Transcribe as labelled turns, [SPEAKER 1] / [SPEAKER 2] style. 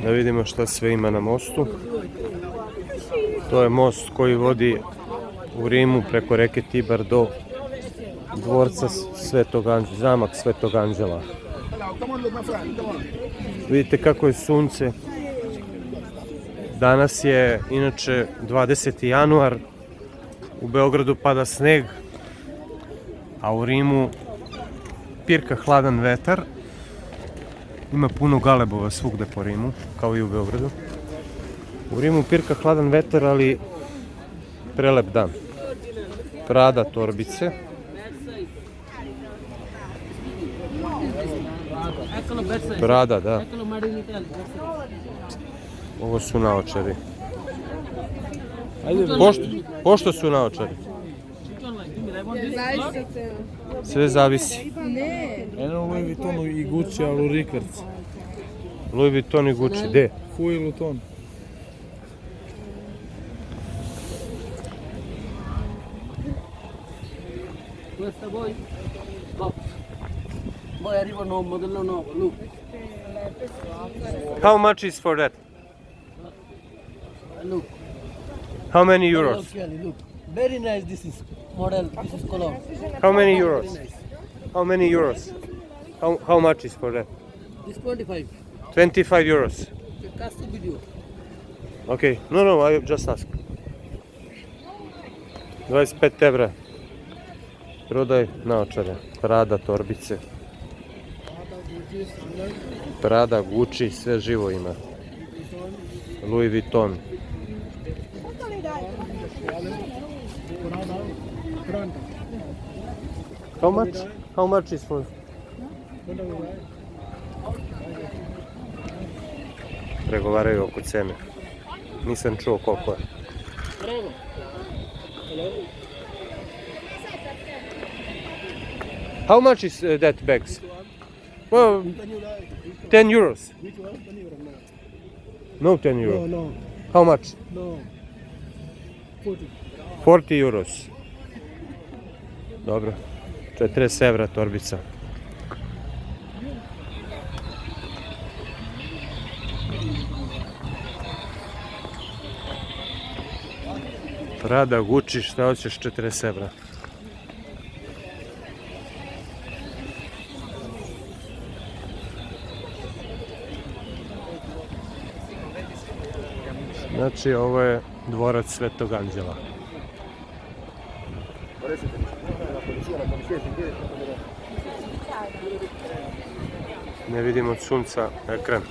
[SPEAKER 1] Da vidimo šta sve ima na mostu. To je most koji vodi u Rimu preko reke Tibar do dvorca Svetog Anđela, zamak Svetog Anđela. Vidite kako je sunce. Danas je inače 20. januar. U Beogradu pada sneg, a u Rimu pirka hladan vetar. Ima puno galebova svugde po Rimu, kao i u Beogradu. U Rimu pirka hladan vetar, ali prelep dan. Prada torbice. Prada, da. Ovo su naočari. Pošto su naočari? Sve zavisi.
[SPEAKER 2] Eno Louis Vuitton i Gucci, ali Rickards.
[SPEAKER 1] Louis Vuitton i Gucci, gde?
[SPEAKER 2] Louis Vuitton.
[SPEAKER 3] Questa voi? No. Voi arrivano modello nuovo, look.
[SPEAKER 1] How much is for that?
[SPEAKER 3] Look.
[SPEAKER 1] How many euros?
[SPEAKER 3] Okay, look. Very nice this is model, this is color.
[SPEAKER 1] How many euros? How many euros? How much is for that?
[SPEAKER 3] This 25.
[SPEAKER 1] 25 euros.
[SPEAKER 3] Cast video.
[SPEAKER 1] Okay, no, I just ask. 25 evra. Prodaj naočare. Prada torbice. Prada, Gucci, sve živo ima. Louis Vuitton. How much? How much is for? Pregovaraju oko cene. Nisam čuo koliko je. How much is that bags? Well, 10 euros. No 10 euros.
[SPEAKER 2] No,
[SPEAKER 1] How much?
[SPEAKER 2] no. 40.
[SPEAKER 1] 40 euros. Dobro. 40 evra torbica. Prada, Gucci, šta hoćeš, 40 evra. Znači, ovo je dvorac Svetog Anđela. Ne vidimo od sunca ekran.